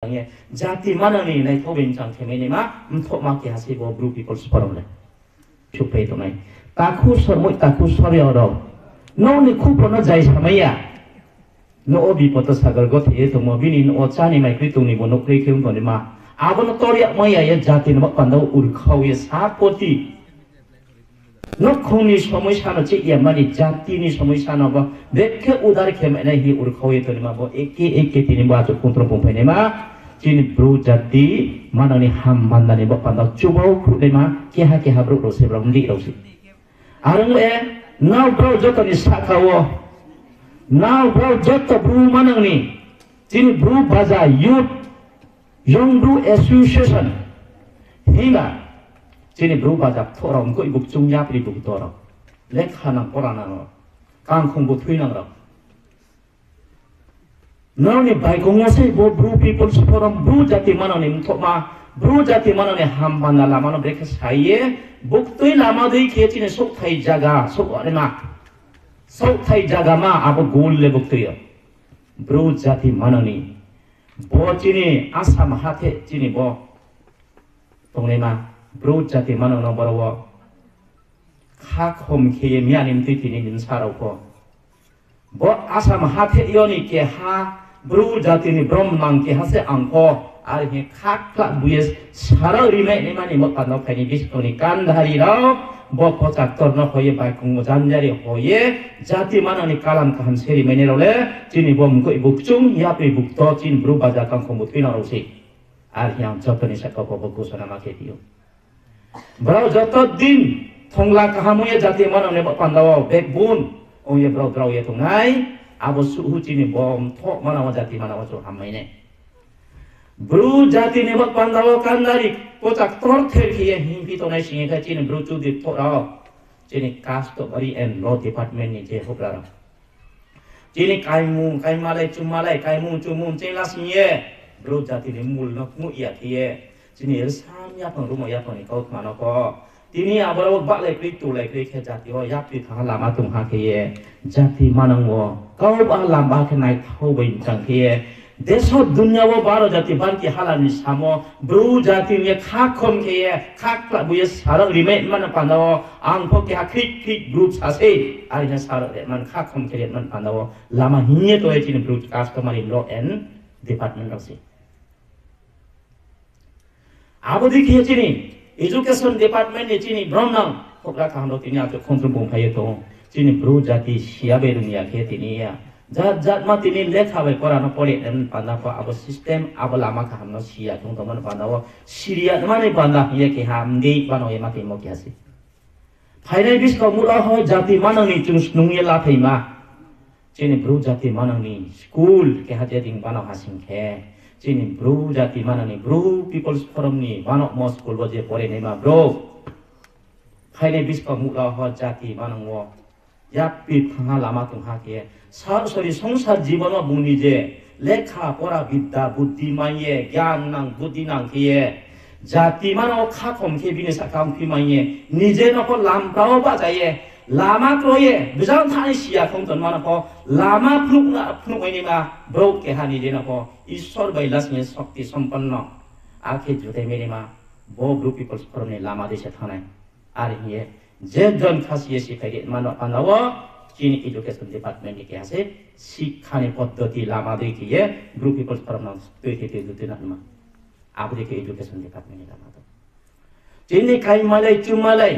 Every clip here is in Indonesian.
tangye jati mana ni nai thobin chang theme ni ma thok ma ki hasi bo blue people's forum le chupe to nai taku sormoi taku soryo ro no ni khu pro no jai samaya no obi poto sagar go the to mo bini no chani mai kri tung ni bo no kri khum to ni ma abon toria maya ya jati no pando ur khaw ye sa poti no khoni সময় সানো che ya mani jati ni সময় সানো ba dekhe udar kheme na hi ur khaw ye to ni ma bo eke tini ba cho kontro pom phai ne ma chin bru jati manani ham mandani ba pando chubau khu le ma ke ha bru ro se bro ndi ro si arang e now bro joto ni sakawo now bro joto bru manang ni chin bru baza youth young bru association hinga Sini berubah dak orang kau ibu cungnya beri ibu orang, lek hanang orang nano, kang kong buat tuinang rak. Nau ni baik kong ngasih bo bru people seorang bru jati mana ni untuk ma bru jati mana ni hamban lama no mereka saya bukti lama deh kecil ni sok thai jaga sok ada mak sok thai jaga ma apa goal le bukti ya bru jati mana ni bo cini asam hati cini bo tong ni ma bro jati mana no barawa khak hom ke mianim ti tini nin sarau ko bo asam hathe yoni ke ha bro jati ni brom nang ke hase angko ar he khak kla buyes sarau rime ni mani mo pano phani bis toni kan dhari rao bo pochak tor no hoye bai kung janjari hoye jati mana ni kalam kaham seri mene role tini bom ko ibuk chung ya pe buk to tin bro baja kang khom tui na ro si ar yang chotoni sakko ko ko sona ma ke dio Bro joto din thongla kahamu ya jati mana ne pandawa backbone oh ye bro ye thongai abo suhu chini bom thok mana wa jati mana wa so hamai ne bro jati ne pandawa kandari pochak tor thel ki himpi to nai singe ka chini bro chu di thora chini customary and law department ni je hokra chini kaimalai chumalai kaimu chumum chela singe bro jati ne mul no mu ya ki Sini sam ya pang rumah ya pang ni kau mana ko. Tini abang bak lek tu lek ke jati oh ya pi thang lama tung ha ke jati mana wo. Kau bah lama ke naik thau bain jang ke. Deso dunia wo baro jati ban ki halan ni samo bru jati ni khak khom ke khak la bu ye sarang rime mana pano ang pho ke ha krik group ase ari na sarang man khak khom ke man pano lama hinye to e chin bru customary law and department ase. 아버지 기회지니 에듀케이션 디파트먼트 지니 브롬낭 혹라 강도 티니 아주 컨트롤 봉파예도 지니 브루자티 시아베르니아 게티니야 자자마 티니 레카베 거라노 폴리는 반나파 아버 시스템 아버라마 감노 시야 정도만 반나와 시리아 마네 반나 이게 함디 반노에 마티 모기하시 파이널 비스코 무라호 자티 마나니 좀 농예 라페마 지니 브루자티 마나니 스쿨 게 하제딩 반나 하신케 Sini bro jati mana ni bro people's forum ni mana mo school baje pore ni ma bro khaine bisko mula ho jati mana wo yapi phanga lama tung ha ke sarasori sangsar jiban ma buni je lekha pora bidda buddhi maiye gyan nang buddhi nang ke jati mana kha khom ke bine sakam phi maiye nije no ko lam tao ba jaye lama kroye bijang thani sia khom ton mana ko lama phnuk ni ma bro ke hani je na ko ईश्वर बैलास में शक्ति संपन्न आखे जुटे मेरे माँ वो group peoples forum ने लामा देशे थाना आर ये जे जन खास ये सिखाई मानो अनव चीन एजुकेशन डिपार्टमेंट ने क्या से शिक्षाने पद्धति लामा दे की ये ग्रुप पीपल्स फोरम ना तो ये जुटे ना मा आप देखे एजुकेशन डिपार्टमेंट ने लामा तो चीन ने कई माले चुमाले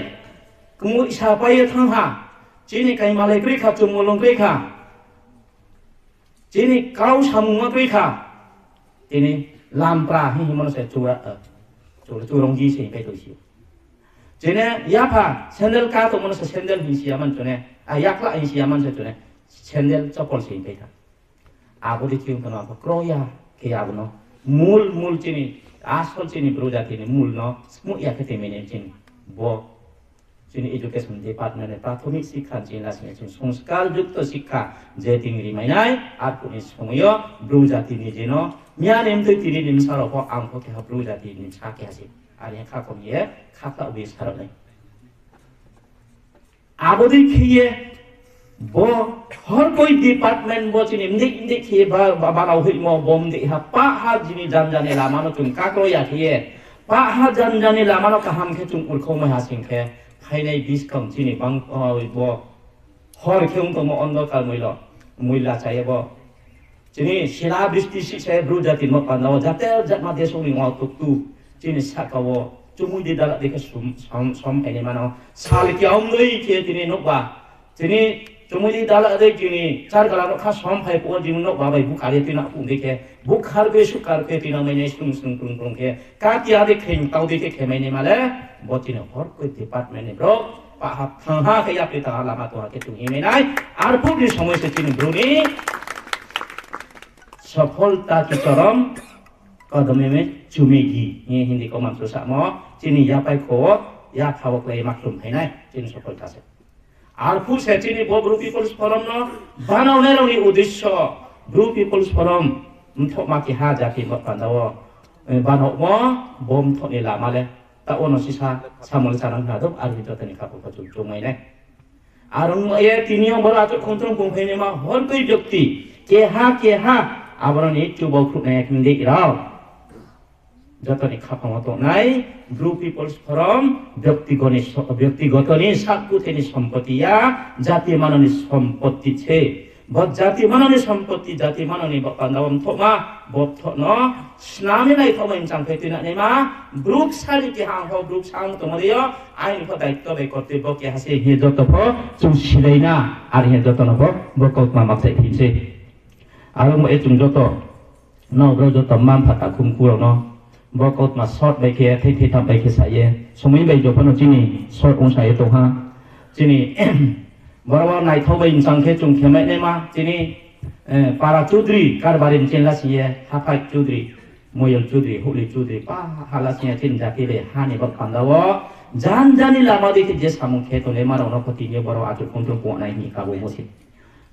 कुमु इशापा ये थांहा चीन ने कई माले क्रिखा चुमुलों क्रिखा चीन ने काउ सामुमा क्रिखा ini lampra hi mana saya curang ji sih kayak itu. Jadi ya apa sandal kah tuh mana saya sandal hi siaman tuh ne, ayak lah hi siaman saya tuh ne, sandal copol sih kayak. Aku dicium kena apa kroya kayak apa no, mul cini, asal cini berujat ini mul no, semua ya ketemunya cini, bo cini education department प्राथमिक शिक्षा जिला से संस्कार युक्त शिक्षा जे तिंगरी mainai aku ni semuanya berujati ni jeno mianem tu tiri ni misal ko angko ke berujati ni sakit hasil ada kak kom ye kak tak wis harap ni abodi kiye bo hor koi department bo chini mdik khie ba rau hui mo bom de ha pa ha jini jan jane lama no chung ka kro ya khie pa ha jan jane lama no kaham khe chung ur khong ma ha sing khe phainai bis kam chini bang bo hor kheung to mo ondo kal moilo muila chaye bo chini sila bristi si se bru jati mo pa no jate jat ma deso ni ngo tuk tu chini sakawo chumui di dalak de som ene mano sal ki om noi ke chini nok ba chini chumui di dalak de chini char kala no kha som phai po jing nok ba bai bu kare tina pu de ke bu khar be su kar ke tina mai ne sung ke ka tia de khen tau de ke mai ne male bo chini hor ko department ne bro pa ha thang ha ke ya pe ta la ma to ke tu hi me nai ar pu di সময় se chini bro ni सफलता की चरम कदम में चुमेगी ये हिंदी को मानसो सामो चीनी या पाई को या खावक ले माखलुम है ना चीनी सफलता से आरफू से चीनी बो ब्रू पीपल्स फोरम नो बानावने रंगी उद्देश्य ब्रू पीपल्स फोरम मथो माकी हा जाति मपांदाव बानाव मो बम थोने लामाले ता ओनो सिसा सामल सारang hadap ar hito tani kapu kacul चुमाई ने आरंग ये तीनियों बड़ा तो खुंतरं कुंफेने मा हर कोई व्यक्ति के हा आबरन एक चुबौ खुनाय खिंदे इराव जतनि खापामतो नाय ग्रुप पीपल्स फोरम व्यक्तिगतनि साकुथेनि सम्पत्तिया जाति माननि सम्पत्ति छे ब जाति माननि सम्पत्ति जाति माननि बपांदावम थोमा बथनो स्नामे नाय थोमाइन चांफेतिना नेमा ग्रुप सारि के हां हो ग्रुप सांग तमरियो आइन फ दायित्व बे कर्तव्य के हासे हे जतफ चुसिदैना आर हे जतनफ बकौतमा माक्साइ फिनसे आरो म एचुं जतो न रो जतो मान फाता खुमकुरो न बकौत मा शॉट बाइके थै थाम बाइके साये समै बाइ जफनो चिनि शॉट उन साये तो हा चिनि बरवा नाइथौ बाइ इंसांखे चुं खेमै नेमा चिनि पारा चौधरी कारबारिन चेनला सिये हाफा चौधरी मोयल चौधरी होली चौधरी पा हाला सिया चिन जाति ले हानि बक पांदावो जान जानि लामा देखि जे सामु खेतो ने माराव न पति ने बरवा आजु कोंट्रो को नाइ नि काबो मोसे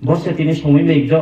बसे तिनि समै बाइ जो